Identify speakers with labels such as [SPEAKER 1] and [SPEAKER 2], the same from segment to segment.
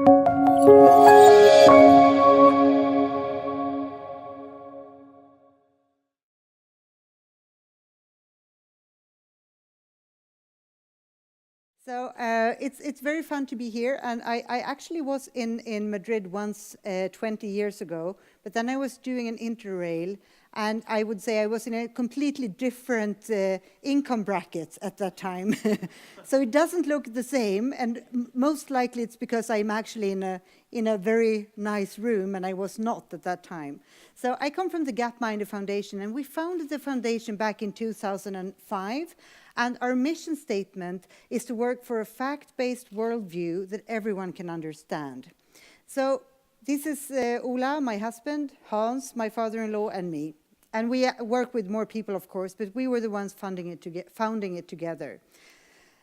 [SPEAKER 1] So it's very fun to be here, and I actually was in Madrid once 20 years ago, but then I was doing an interrail, and I would say I was in a completely different income bracket at that time. So it doesn't look the same, and most likely it's because I'm actually in a very nice room, and I was not at that time. So I come from the Gapminder Foundation, and we founded the foundation back in 2005. And our mission statement is to work for a fact-based worldview that everyone can understand. So this is Ola, my husband, Hans, my father-in-law, and me. And we work with more people, of course, but we were the ones founding it together.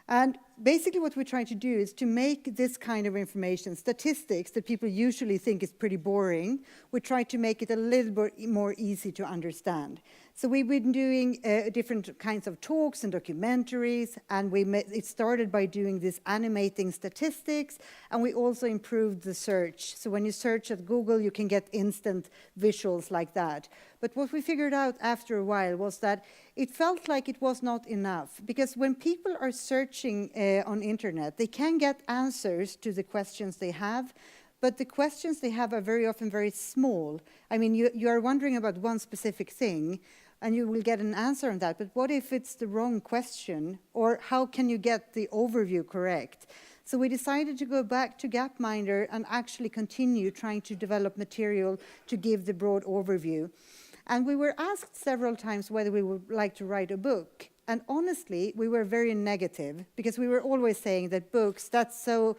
[SPEAKER 1] And basically what we're trying to do is to make this kind of information, statistics that people usually think is pretty boring, we try to make it a little bit more easy to understand. So we've been doing different kinds of talks and documentaries, and it started by doing this animating statistics, and we also improved the search. So when you search at Google, you can get instant visuals like that. But what we figured out after a while was that it felt like it was not enough, because when people are searching on internet, they can get answers to the questions they have, but the questions they have are very often very small. I mean, you are wondering about one specific thing, and you will get an answer on that, but what if it's the wrong question, or how can you get the overview correct? So we decided to go back to Gapminder and actually continue trying to develop material to give the broad overview. And we were asked several times whether we would like to write a book. And honestly, we were very negative, because we were always saying that books, that's so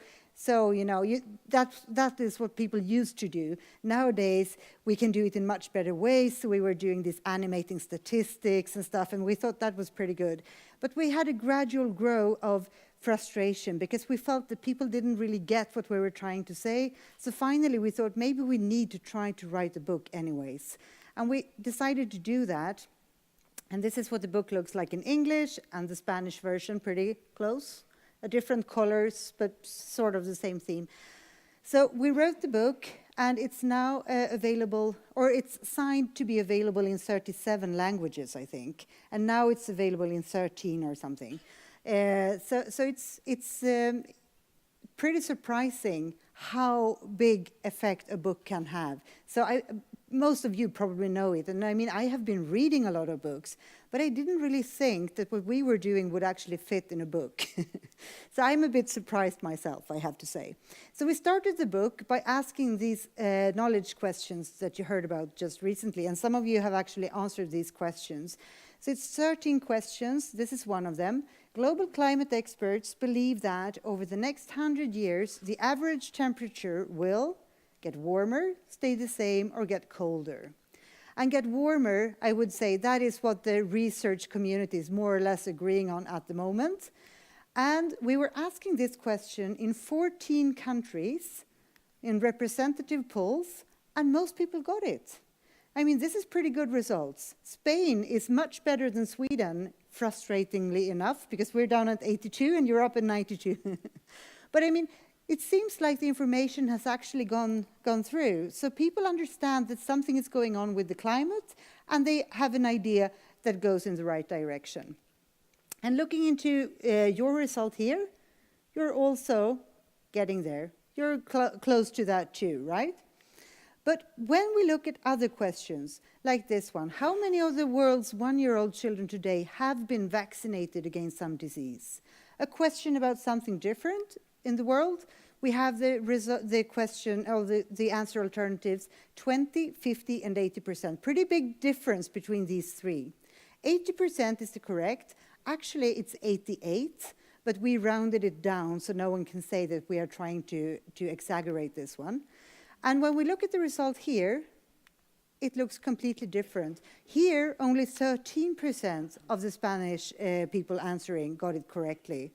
[SPEAKER 1] that is what people used to do. Nowadays, we can do it in much better ways. So we were doing this animating statistics and stuff, and we thought that was pretty good. But we had a gradual growth of frustration, because we felt that people didn't really get what we were trying to say. So finally, we thought maybe we need to try to write a book anyways. And we decided to do that. And this is what the book looks like in English, and the Spanish version, pretty close. Different colors, but sort of the same theme. So we wrote the book, and it's now available, or it's signed to be available in 37 languages, I think. And now it's available in 13 or something. So it's pretty surprising how big effect a book can have. So most of you probably know it, and I mean, I have been reading a lot of books, but I didn't really think that what we were doing would actually fit in a book. So I'm a bit surprised myself, I have to say. So we started the book by asking these knowledge questions that you heard about just recently, and some of you have actually answered these questions. So it's 13 questions. This is one of them. Global climate experts believe that over the next 100 years, the average temperature will get warmer, stay the same, or get colder. And get warmer, I would say, that is what the research community is more or less agreeing on at the moment. And we were asking this question in 14 countries in representative polls, and most people got it. I mean, this is pretty good results. Spain is much better than Sweden, frustratingly enough, because we're down at 82 and you're up at 92. But I mean, it seems like the information has actually gone through. So people understand that something is going on with the climate, and they have an idea that goes in the right direction. And looking into your result here, you're also getting there. You're close to that too, right? But when we look at other questions, like this one, how many of the world's one-year-old children today have been vaccinated against some disease? A question about something different in the world, we have the question, or the answer alternatives, 20, 50, and 80%. Pretty big difference between these three. 80% is the correct. Actually, it's 88, but we rounded it down so no one can say that we are trying to exaggerate this one. And when we look at the result here, it looks completely different. Here, only 13% of the Spanish people answering got it correctly.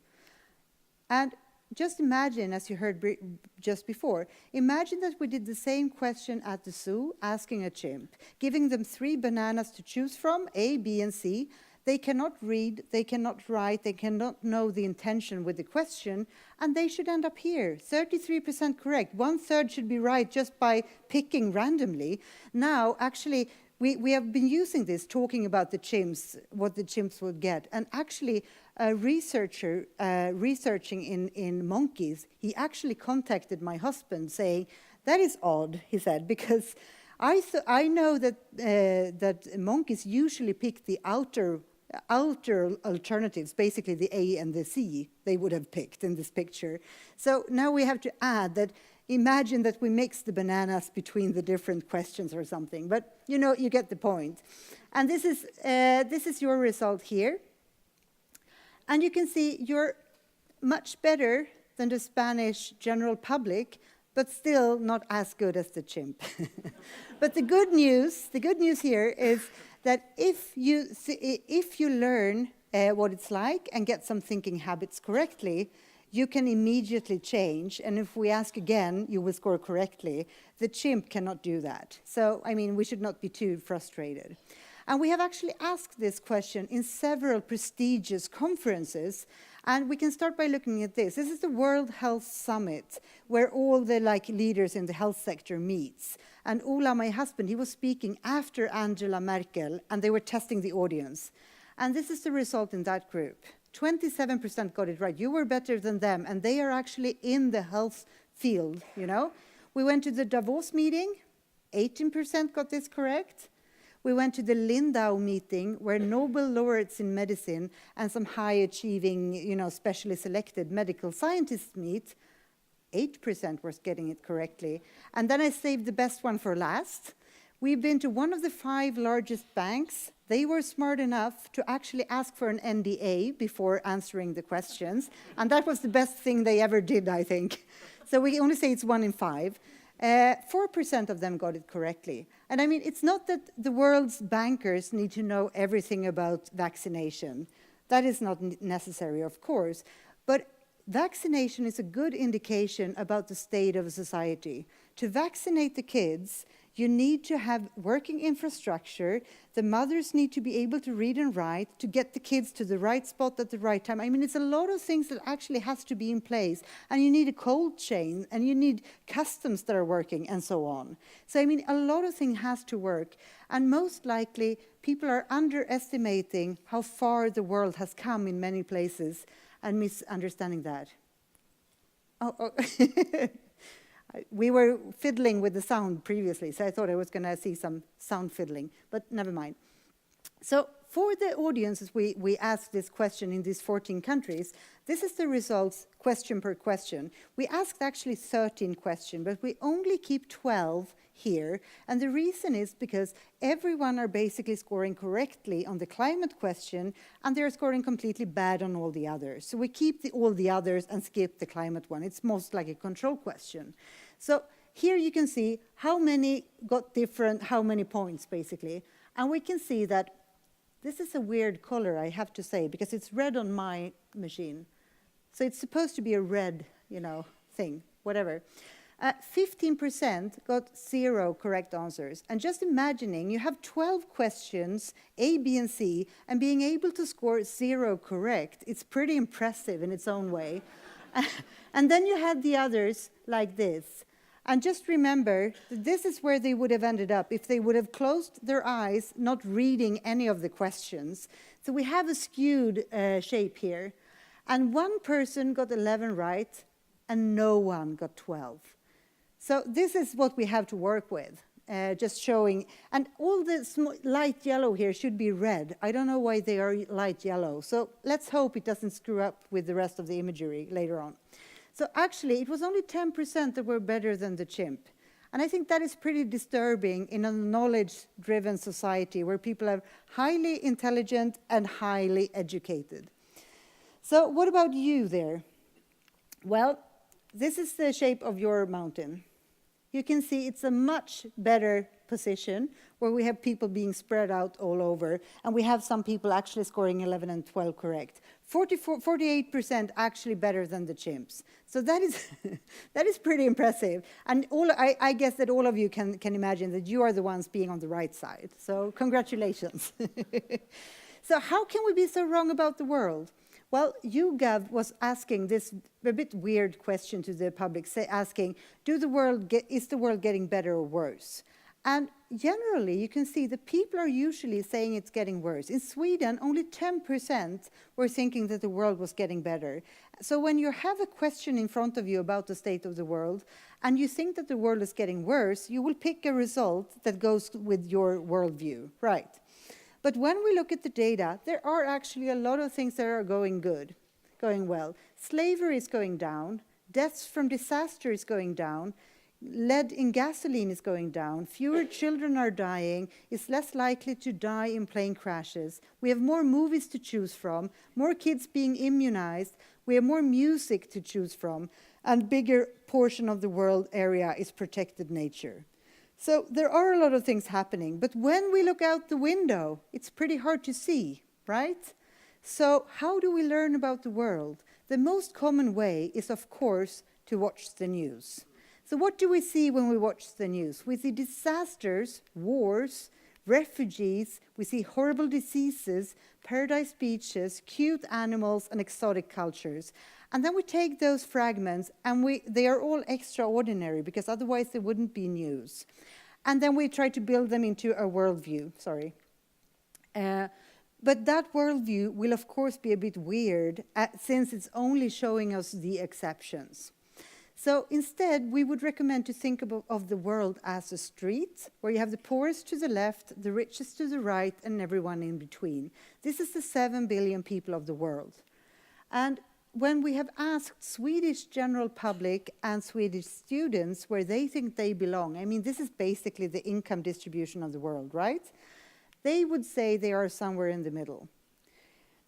[SPEAKER 1] And just imagine, as you heard just before, imagine that we did the same question at the zoo, asking a chimp, giving them 3 bananas to choose from, A, B, and C. They cannot read, they cannot write, they cannot know the intention with the question, and they should end up here. 33% correct. 1/3 should be right just by picking randomly. Now, actually, we have been using this, talking about the chimps, what the chimps would get. And actually, a researcher researching in monkeys, he actually contacted my husband saying, that is odd, he said, because I know that monkeys usually pick the outer alternatives, basically the A and the C they would have picked in this picture. So now we have to add that, imagine that we mix the bananas between the different questions or something, but you know, you get the point. And this is your result here. And you can see you're much better than the Spanish general public, but still not as good as the chimp. But the good news here is that if you learn what it's like and get some thinking habits correctly, you can immediately change. And if we ask again, you will score correctly. The chimp cannot do that. So, I mean, we should not be too frustrated. And we have actually asked this question in several prestigious conferences. And we can start by looking at this. This is the World Health Summit, where all the leaders in the health sector meets. And Ola, my husband, he was speaking after Angela Merkel, and they were testing the audience. And this is the result in that group. 27% got it right. You were better than them, and they are actually in the health field, you know. We went to the Davos meeting, 18% got this correct. We went to the Lindau meeting, where Nobel laureates in medicine and some high-achieving, you know, specially selected medical scientists meet. 8% was getting it correctly. And then I saved the best one for last. We've been to one of the 5 largest banks. They were smart enough to actually ask for an NDA before answering the questions. And that was the best thing they ever did, I think. So we only say it's 1 in 5. 4% of them got it correctly. And I mean, it's not that the world's bankers need to know everything about vaccination. That is not necessary, of course. But vaccination is a good indication about the state of a society. To vaccinate the kids, you need to have working infrastructure. The mothers need to be able to read and write to get the kids to the right spot at the right time. I mean, it's a lot of things that actually has to be in place. And you need a cold chain, and you need customs that are working, and so on. So, I mean, a lot of things has to work. And most likely, people are underestimating how far the world has come in many places and misunderstanding that. Oh. We were fiddling with the sound previously, so I thought I was going to see some sound fiddling, but never mind. So for the audiences, we asked this question in these 14 countries. This is the results question per question. We asked actually 13 questions, but we only keep 12 here. And the reason is because everyone are basically scoring correctly on the climate question, and they're scoring completely bad on all the others. So we keep all the others and skip the climate one. It's most like a control question. So here you can see how many got different, how many points, basically. And we can see that this is a weird color, I have to say, because it's red on my machine. So it's supposed to be a red, you know, thing, whatever. 15% got 0 correct answers. And just imagining you have 12 questions, A, B, and C, and being able to score 0 correct, it's pretty impressive in its own way. And then you had the others like this. And just remember, this is where they would have ended up if they would have closed their eyes, not reading any of the questions. So we have a skewed shape here. And one person got 11 right, and no one got 12. So this is what we have to work with, just showing. And all the light yellow here should be red. I don't know why they are light yellow. So let's hope it doesn't screw up with the rest of the imagery later on. So actually, it was only 10% that were better than the chimp. And I think that is pretty disturbing in a knowledge-driven society where people are highly intelligent and highly educated. So what about you there? Well, this is the shape of your mountain. You can see it's a much better position where we have people being spread out all over, and we have some people actually scoring 11 and 12 correct. 48% actually better than the chimps. So that is, that is pretty impressive. And I guess that all of you can imagine that you are the ones being on the right side. So congratulations. So how can we be so wrong about the world? Well, YouGov was asking this a bit weird question to the public, asking, is the world getting better or worse? And generally, you can see that people are usually saying it's getting worse. In Sweden, only 10% were thinking that the world was getting better. So when you have a question in front of you about the state of the world, and you think that the world is getting worse, you will pick a result that goes with your worldview, right? But when we look at the data, there are actually a lot of things that are going well. Slavery is going down, deaths from disaster is going down, lead in gasoline is going down, fewer children are dying, it's less likely to die in plane crashes, we have more movies to choose from, more kids being immunized, we have more music to choose from, and bigger portion of the world area is protected nature. So there are a lot of things happening, but when we look out the window, it's pretty hard to see, right? So how do we learn about the world? The most common way is, of course, to watch the news. So what do we see when we watch the news? We see disasters, wars, refugees, we see horrible diseases, paradise beaches, cute animals, and exotic cultures. And then we take those fragments, and they are all extraordinary, because otherwise they wouldn't be news. And then we try to build them into a worldview, but that worldview will, of course, be a bit weird, since it's only showing us the exceptions. So instead, we would recommend to think of the world as a street, where you have the poorest to the left, the richest to the right, and everyone in between. This is the 7 billion people of the world. And when we have asked Swedish general public and Swedish students where they think they belong, I mean, this is basically the income distribution of the world, right? They would say they are somewhere in the middle,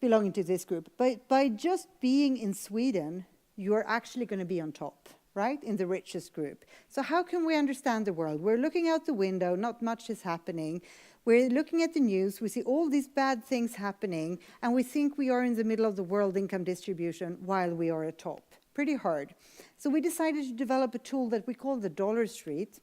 [SPEAKER 1] belonging to this group. But by just being in Sweden, you are actually going to be on top, right, in the richest group. So how can we understand the world? We're looking out the window, not much is happening. We're looking at the news, we see all these bad things happening, and we think we are in the middle of the world income distribution while we are at top. Pretty hard. So we decided to develop a tool that we call the Dollar Street.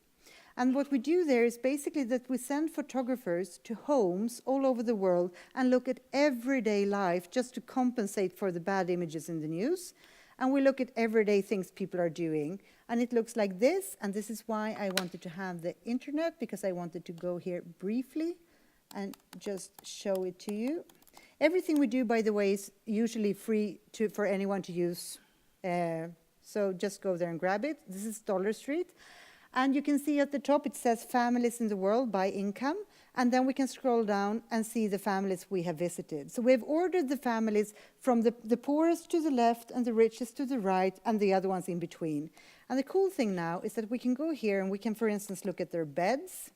[SPEAKER 1] And what we do there is basically that we send photographers to homes all over the world and look at everyday life just to compensate for the bad images in the news. And we look at everyday things people are doing. And it looks like this, and this is why I wanted to have the internet, because I wanted to go here briefly and just show it to you. Everything we do, by the way, is usually free for anyone to use. So just go there and grab it. This is Dollar Street. And you can see at the top it says families in the world by income. And then we can scroll down and see the families we have visited. So we've ordered the families from the poorest to the left and the richest to the right and the other ones in between. And the cool thing now is that we can go here and we can, for instance, look at their beds.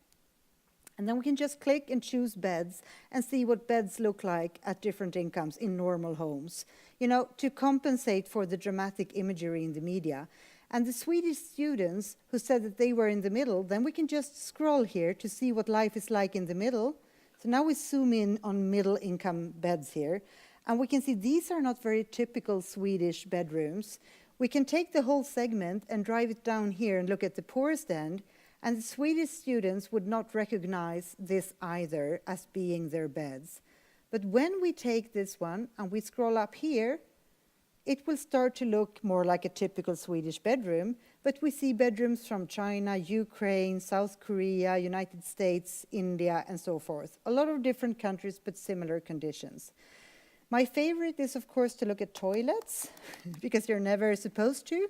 [SPEAKER 1] And then we can just click and choose beds and see what beds look like at different incomes in normal homes, you know, to compensate for the dramatic imagery in the media. And the Swedish students who said that they were in the middle, then we can just scroll here to see what life is like in the middle. So now we zoom in on middle income beds here. And we can see these are not very typical Swedish bedrooms. We can take the whole segment and drive it down here and look at the poorest end. And the Swedish students would not recognize this either as being their beds. But when we take this one and we scroll up here, it will start to look more like a typical Swedish bedroom, but we see bedrooms from China, Ukraine, South Korea, United States, India, and so forth. A lot of different countries, but similar conditions. My favorite is, of course, to look at toilets, because you're never supposed to.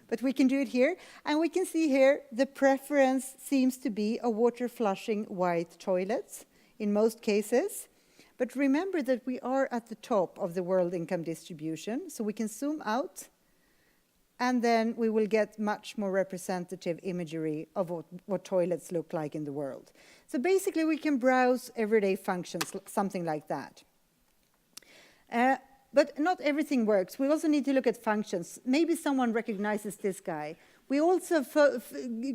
[SPEAKER 1] But we can do it here, and we can see here the preference seems to be a water flushing white toilets in most cases. But remember that we are at the top of the world income distribution, so we can zoom out, and then we will get much more representative imagery of what toilets look like in the world. So basically, we can browse everyday functions, something like that. But not everything works. We also need to look at functions. Maybe someone recognizes this guy. We also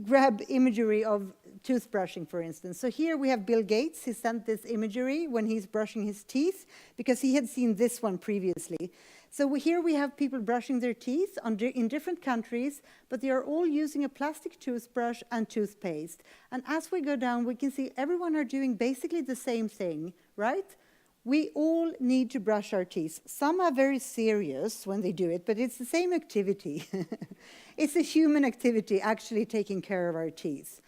[SPEAKER 1] grab imagery of toothbrushing, for instance. So here we have Bill Gates. He sent this imagery when he's brushing his teeth, because he had seen this one previously. So here we have people brushing their teeth in different countries, but they are all using a plastic toothbrush and toothpaste. And as we go down, we can see everyone are doing basically the same thing, right? We all need to brush our teeth. Some are very serious when they do it, but it's the same activity. It's a human activity, actually taking care of our teeth.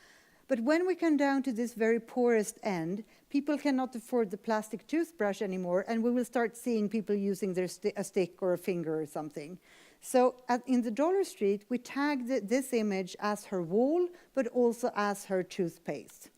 [SPEAKER 1] But when we come down to this very poorest end, people cannot afford the plastic toothbrush anymore, and we will start seeing people using a stick or a finger or something. So in the Dollar Street, we tagged this image as her wall, but also as her toothpaste.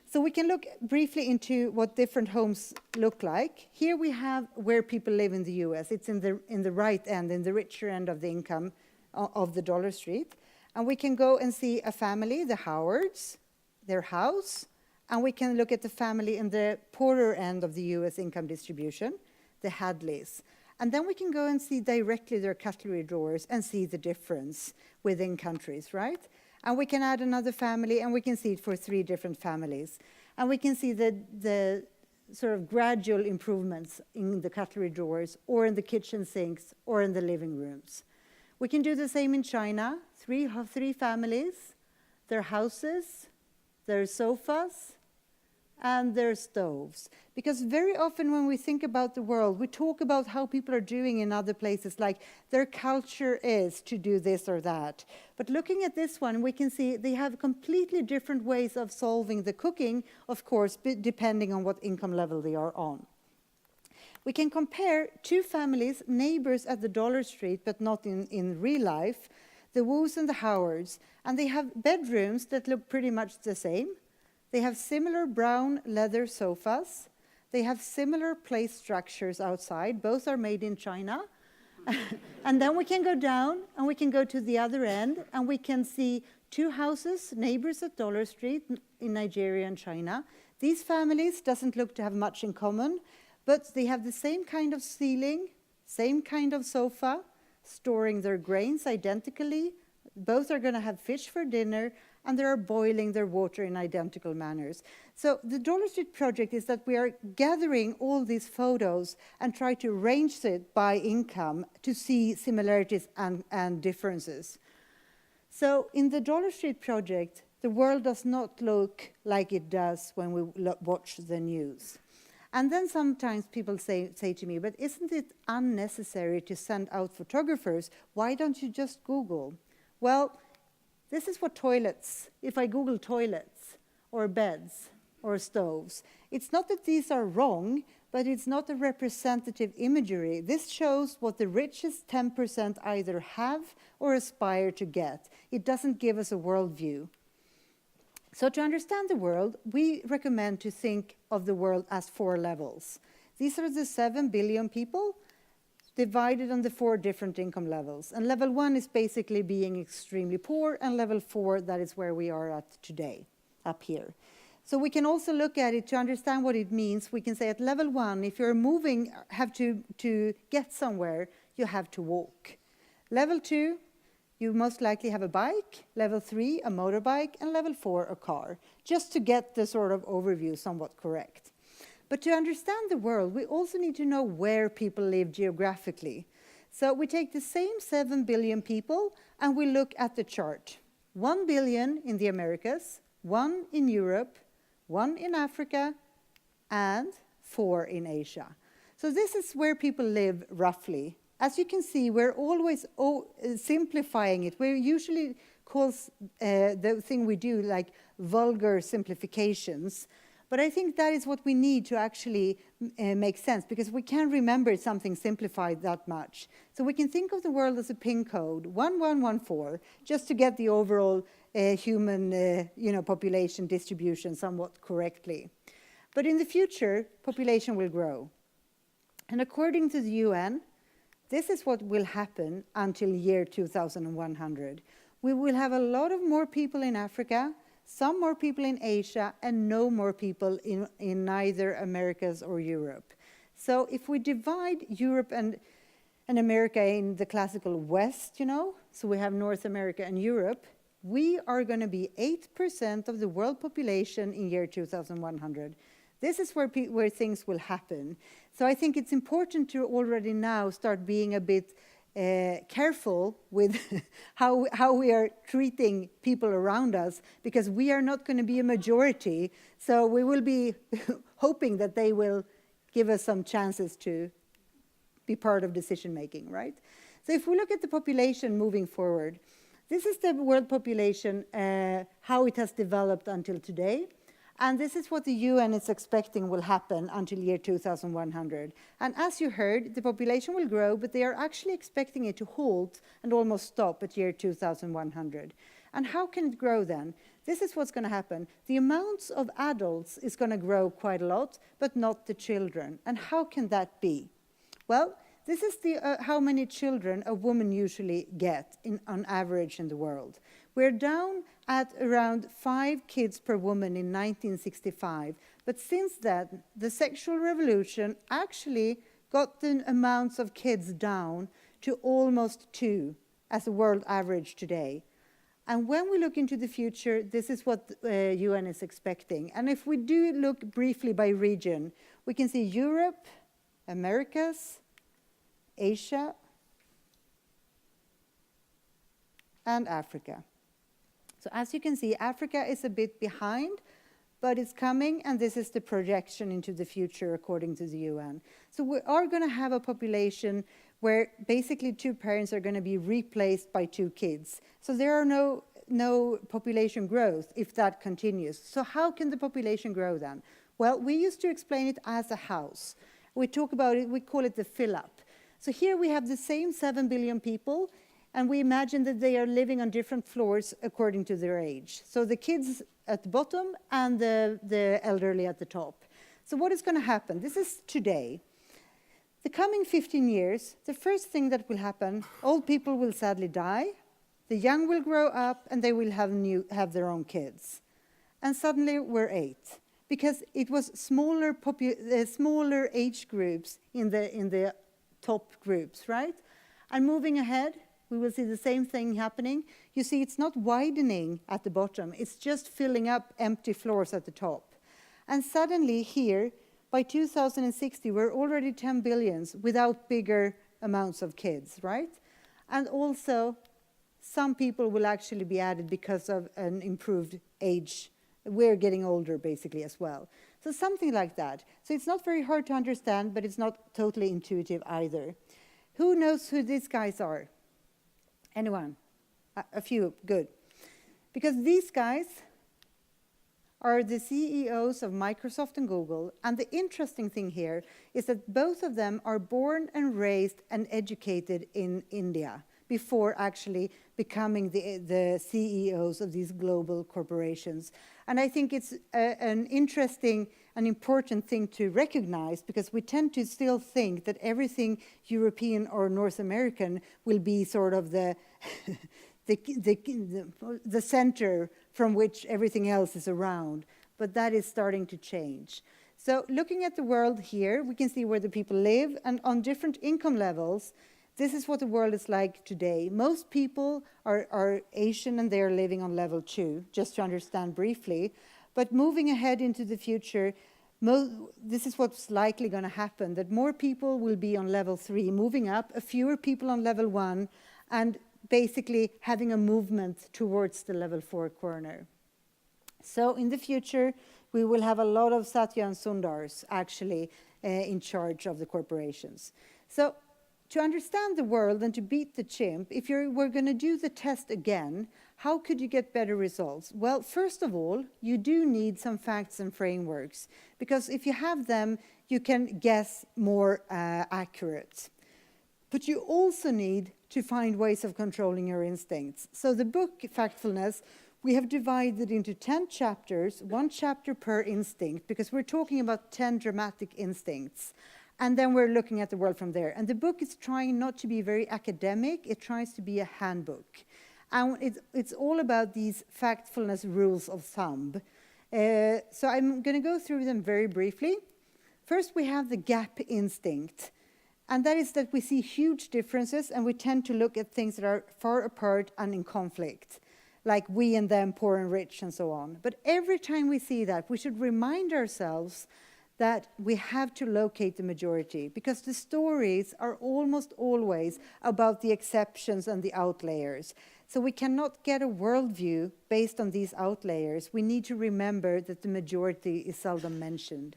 [SPEAKER 1] So we can look briefly into what different homes look like. Here we have where people live in the US. It's in the right end, in the richer end of the income of the Dollar Street. And we can go and see a family, the Howards, their house, and we can look at the family in the poorer end of the US income distribution, the Hadleys. And then we can go and see directly their cutlery drawers and see the difference within countries, right? And we can add another family, and we can see it for 3 different families. And we can see the sort of gradual improvements in the cutlery drawers, or in the kitchen sinks, or in the living rooms. We can do the same in China, 3 families, their houses, their sofas, and their stoves. Because very often when we think about the world, we talk about how people are doing in other places, like their culture is to do this or that. But looking at this one, we can see they have completely different ways of solving the cooking, of course, depending on what income level they are on. We can compare 2 families, neighbors at the Dollar Street, but not in real life, the Woos and the Howards, and they have bedrooms that look pretty much the same. They have similar brown leather sofas. They have similar place structures outside. Both are made in China. And then we can go down, and we can go to the other end, and we can see 2 houses, neighbors at Dollar Street in Nigeria and China. These families doesn't look to have much in common, but they have the same kind of ceiling, same kind of sofa, storing their grains identically. Both are going to have fish for dinner, and they are boiling their water in identical manners. So the Dollar Street project is that we are gathering all these photos and try to range it by income to see similarities and differences. So in the Dollar Street project, the world does not look like it does when we watch the news. And then sometimes people say to me, but isn't it unnecessary to send out photographers? Why don't you just Google? Well, this is what toilets, if I Google toilets or beds or stoves, it's not that these are wrong, but it's not a representative imagery. This shows what the richest 10% either have or aspire to get. It doesn't give us a worldview. So to understand the world, we recommend to think of the world as 4 levels. These are the 7 billion people divided on the 4 different income levels. And level 1 is basically being extremely poor, and level 4, that is where we are at today, up here. So we can also look at it to understand what it means. We can say at level 1, if you're moving, have to get somewhere, you have to walk. Level 2, you most likely have a bike. Level 3, a motorbike. And level 4, a car, just to get the sort of overview somewhat correct. But to understand the world, we also need to know where people live geographically. So we take the same 7 billion people, and we look at the chart. 1 billion in the Americas, 1 in Europe, 1 in Africa, and 4 in Asia. So this is where people live roughly. As you can see, we're always simplifying it. We usually call the thing we do like vulgar simplifications. But I think that is what we need to actually make sense, because we can't remember something simplified that much. So we can think of the world as a PIN code, 1114, just to get the overall human population distribution somewhat correctly. But in the future, population will grow. And according to the UN, this is what will happen until year 2100. We will have a lot of more people in Africa, some more people in Asia, and no more people in neither Americas or Europe. So if we divide Europe and America in the classical West, so we have North America and Europe, we are going to be 8% of the world population in year 2100. This is where things will happen. So I think it's important to already now start being a bit careful with how we are treating people around us, because we are not going to be a majority. So we will be hoping that they will give us some chances to be part of decision making, right? So if we look at the population moving forward, this is the world population, how it has developed until today. And this is what the UN is expecting will happen until year 2100. And as you heard, the population will grow, but they are actually expecting it to halt and almost stop at year 2100. And how can it grow then? This is what's going to happen. The amounts of adults is going to grow quite a lot, but not the children. And how can that be? Well, this is how many children a woman usually gets on average in the world. We're down at around 5 kids per woman in 1965. But since then, the sexual revolution actually got the amounts of kids down to almost 2 as a world average today. And when we look into the future, this is what the UN is expecting. And if we do look briefly by region, we can see Europe, Americas, Asia, and Africa. So as you can see, Africa is a bit behind, but it's coming, and this is the projection into the future according to the UN. So we are going to have a population where basically 2 parents are going to be replaced by 2 kids. So there are no population growth if that continues. So how can the population grow then? Well, we used to explain it as a house. We talk about it, we call it the fill-up. So here we have the same 7 billion people, and we imagine that they are living on different floors according to their age. So the kids at the bottom and the elderly at the top. So what is going to happen? This is today. The coming 15 years, the first thing that will happen, old people will sadly die, the young will grow up, and they will have their own kids. And suddenly we're 8, because it was smaller age groups in the top groups, right? And moving ahead, we will see the same thing happening. You see, it's not widening at the bottom, it's just filling up empty floors at the top. And suddenly here, by 2060, we're already 10 billions without bigger amounts of kids, right? And also, some people will actually be added because of an improved age. We're getting older, basically, as well. So something like that. So it's not very hard to understand, but it's not totally intuitive either. Who knows who these guys are? Anyone? A few, good. Because these guys are the CEOs of Microsoft and Google, and the interesting thing here is that both of them are born and raised and educated in India before actually becoming the CEOs of these global corporations. And I think it's an interesting and important thing to recognize, because we tend to still think that everything European or North American will be sort of the center from which everything else is around. But that is starting to change. So looking at the world here, we can see where the people live, and on different income levels, this is what the world is like today. Most people are Asian, and they are living on level 2, just to understand briefly. But moving ahead into the future, this is what's likely going to happen, that more people will be on level 3, moving up, fewer people on level 1, and basically having a movement towards the level 4 corner. So in the future, we will have a lot of Satya and Sundars actually in charge of the corporations. So to understand the world and to beat the chimp, if we're going to do the test again, how could you get better results? Well, first of all, you do need some facts and frameworks, because if you have them, you can guess more accurate. But you also need to find ways of controlling your instincts. So the book, Factfulness, we have divided into 10 chapters, 1 chapter per instinct, because we're talking about 10 dramatic instincts. And then we're looking at the world from there. And the book is trying not to be very academic, it tries to be a handbook. And it's all about these factfulness rules of thumb. So I'm going to go through them very briefly. First, we have the gap instinct. And that is that we see huge differences, and we tend to look at things that are far apart and in conflict, like we and them, poor and rich, and so on. But every time we see that, we should remind ourselves that we have to locate the majority, because the stories are almost always about the exceptions and the outliers. So we cannot get a worldview based on these outliers. We need to remember that the majority is seldom mentioned.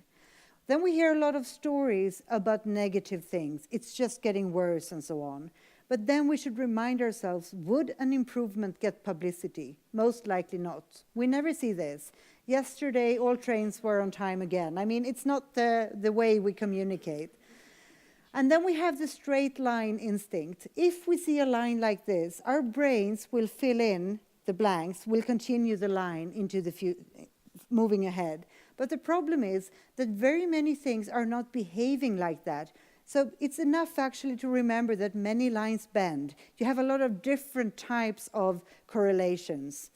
[SPEAKER 1] Then we hear a lot of stories about negative things. It's just getting worse and so on. But then we should remind ourselves, would an improvement get publicity? Most likely not. We never see this. Yesterday, all trains were on time again. I mean, it's not the way we communicate. And then we have the straight line instinct. If we see a line like this, our brains will fill in the blanks, will continue the line into the moving ahead. But the problem is that very many things are not behaving like that. So it's enough actually to remember that many lines bend. You have a lot of different types of correlations.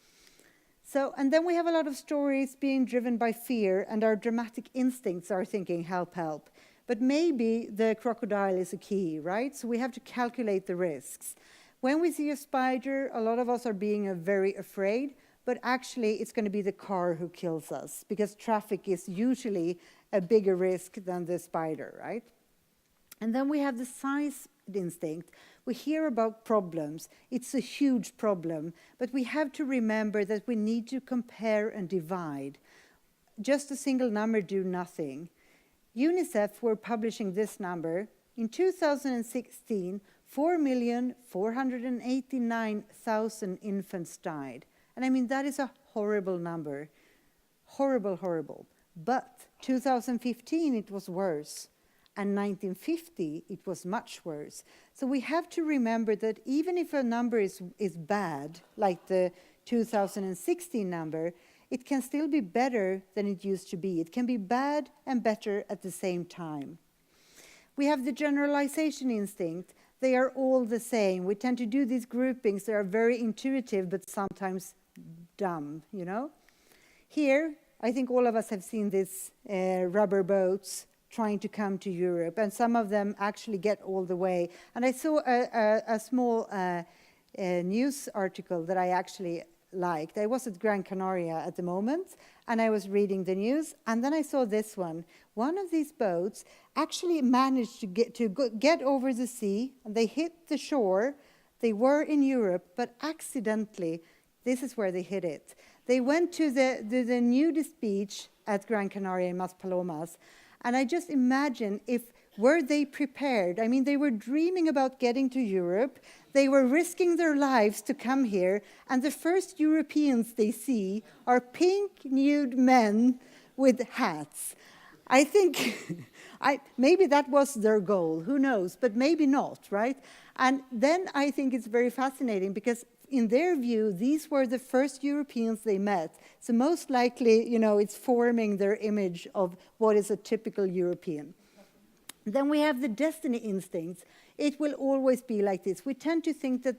[SPEAKER 1] So, and then we have a lot of stories being driven by fear, and our dramatic instincts are thinking, help, help. But maybe the crocodile is a key, right? So we have to calculate the risks. When we see a spider, a lot of us are being very afraid, but actually it's going to be the car who kills us, because traffic is usually a bigger risk than the spider, right? And then we have the size instinct. We hear about problems. It's a huge problem, but we have to remember that we need to compare and divide. Just a single number do nothing. UNICEF were publishing this number. In 2016, 4,489,000 infants died. And I mean, that is a horrible number. Horrible, horrible. But 2015, it was worse. And 1950, it was much worse. So we have to remember that even if a number is bad, like the 2016 number, it can still be better than it used to be. It can be bad and better at the same time. We have the generalization instinct. They are all the same. We tend to do these groupings that are very intuitive, but sometimes dumb, you know? Here, I think all of us have seen these rubber boats trying to come to Europe, and some of them actually get all the way. And I saw a small news article that I actually liked. I was at Gran Canaria at the moment, and I was reading the news, and then I saw this one. One of these boats actually managed to get over the sea, and they hit the shore. They were in Europe, but accidentally, this is where they hit it. They went to the nudist beach at Gran Canaria in Maspalomas, and I just imagine were they prepared? I mean, they were dreaming about getting to Europe. They were risking their lives to come here. And the first Europeans they see are pink nude men with hats. I think maybe that was their goal. Who knows? But maybe not, right? And then I think it's very fascinating because in their view, these were the first Europeans they met. So most likely, you know, it's forming their image of what is a typical European. Then we have the destiny instincts. It will always be like this. We tend to think that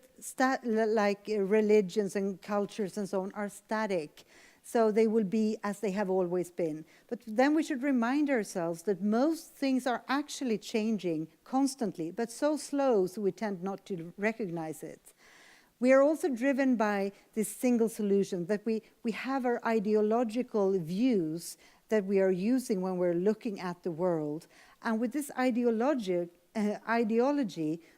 [SPEAKER 1] religions and cultures and so on are static. So they will be as they have always been. But then we should remind ourselves that most things are actually changing constantly, but so slow so we tend not to recognize it. We are also driven by this single solution, that we have our ideological views that we are using when we're looking at the world. And with this ideology,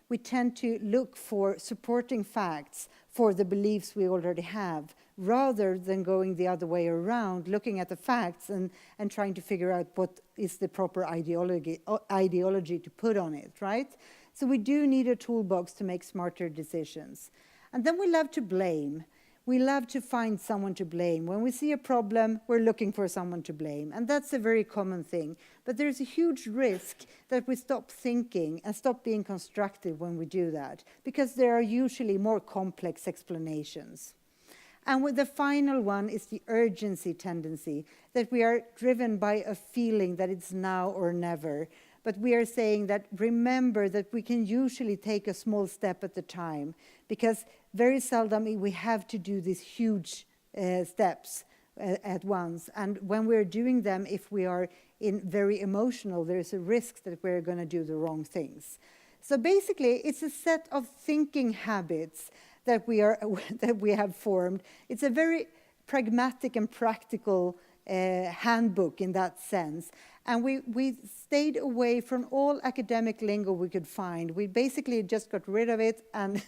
[SPEAKER 1] we tend to look for supporting facts for the beliefs we already have, rather than going the other way around, looking at the facts and trying to figure out what is the proper ideology to put on it, right? So we do need a toolbox to make smarter decisions. And then we love to blame. We love to find someone to blame. When we see a problem, we're looking for someone to blame. And that's a very common thing. But there's a huge risk that we stop thinking and stop being constructive when we do that, because there are usually more complex explanations. And with the final one is the urgency tendency, that we are driven by a feeling that it's now or never. But we are saying that remember that we can usually take a small step at a time, because very seldom we have to do these huge steps at once. And when we're doing them, if we are very emotional, there's a risk that we're going to do the wrong things. So basically, it's a set of thinking habits that we have formed. It's a very pragmatic and practical handbook in that sense. And we stayed away from all academic lingo we could find. We basically just got rid of it and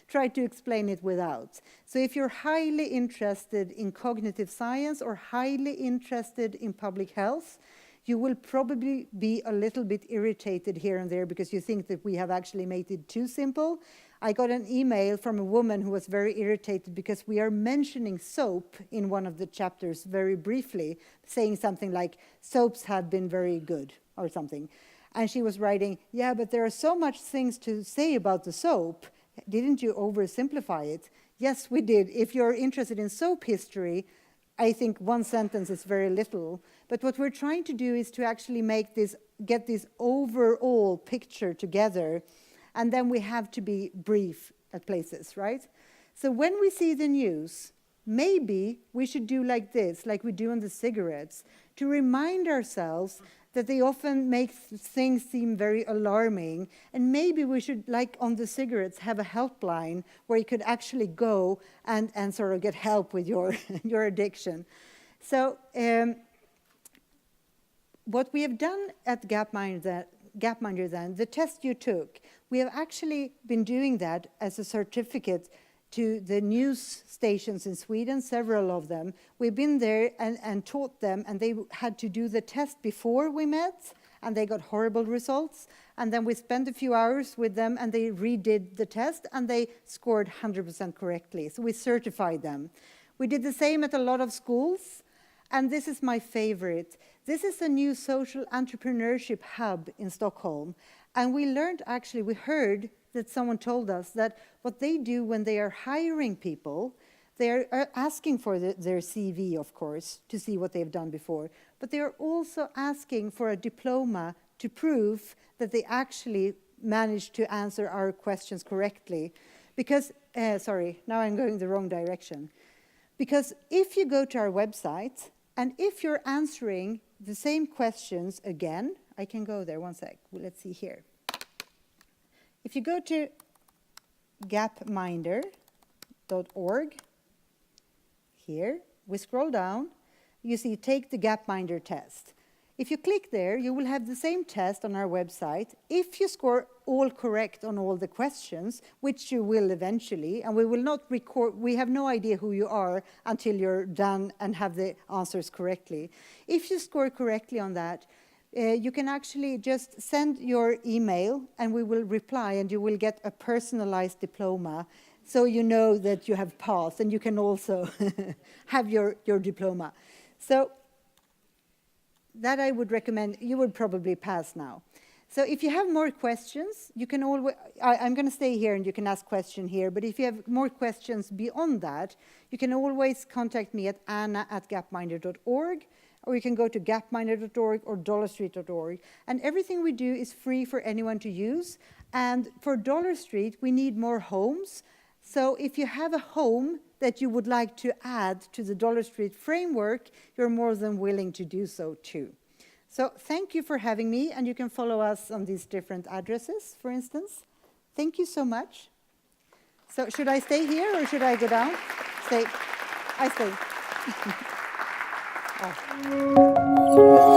[SPEAKER 1] tried to explain it without. So if you're highly interested in cognitive science or highly interested in public health, You will probably be a little bit irritated here and there because you think that we have actually made it too simple. I got an email from a woman who was very irritated because we are mentioning soap in one of the chapters very briefly, saying something like, soaps have been very good, or something. And she was writing, yeah, but there are so much things to say about the soap. Didn't you oversimplify it? Yes, we did. If you're interested in soap history, I think one sentence is very little. But what we're trying to do is to actually get this overall picture together. And then we have to be brief at places, right? So when we see the news, maybe we should do like this, like we do on the cigarettes, to remind ourselves that they often make things seem very alarming. And maybe we should, like on the cigarettes, have a helpline where you could actually go and sort of get help with your, your addiction. So what we have done at Gapminder then, the test you took, we have actually been doing that as a certificate to the news stations in Sweden, several of them. We've been there and taught them, and they had to do the test before we met, and they got horrible results. And then we spent a few hours with them, and they redid the test, and they scored 100% correctly. So we certified them. We did the same at a lot of schools, and this is my favorite. This is a new social entrepreneurship hub in Stockholm. And we learned, actually, we heard that someone told us that what they do when they are hiring people, they are asking for their CV, of course, to see what they've done before. But they are also asking for a diploma to prove that they actually managed to answer our questions correctly. Because, sorry, now I'm going the wrong direction. Because if you go to our website, and if you're answering the same questions again, I can go there, one sec, let's see here. If you go to gapminder.org, here, we scroll down, you see take the Gapminder test. If you click there, you will have the same test on our website. If you score all correct on all the questions, which you will eventually, and we will not record, we have no idea who you are until you're done and have the answers correctly. If you score correctly on that, you can actually just send your email and we will reply and you will get a personalized diploma so you know that you have passed and you can also have your diploma. So that I would recommend. You would probably pass now. So if you have more questions, you can always, I'm going to stay here and you can ask questions here, but if you have more questions beyond that, you can always contact me at anna@gapminder.org, or you can go to gapminder.org or dollarstreet.org. And everything we do is free for anyone to use. And for Dollar Street, we need more homes. So if you have a home that you would like to add to the Dollar Street framework, you're more than willing to do so too. So thank you for having me, and you can follow us on these different addresses, for instance. Thank you so much. So should I stay here or should I go down? Stay. I stay. Oh.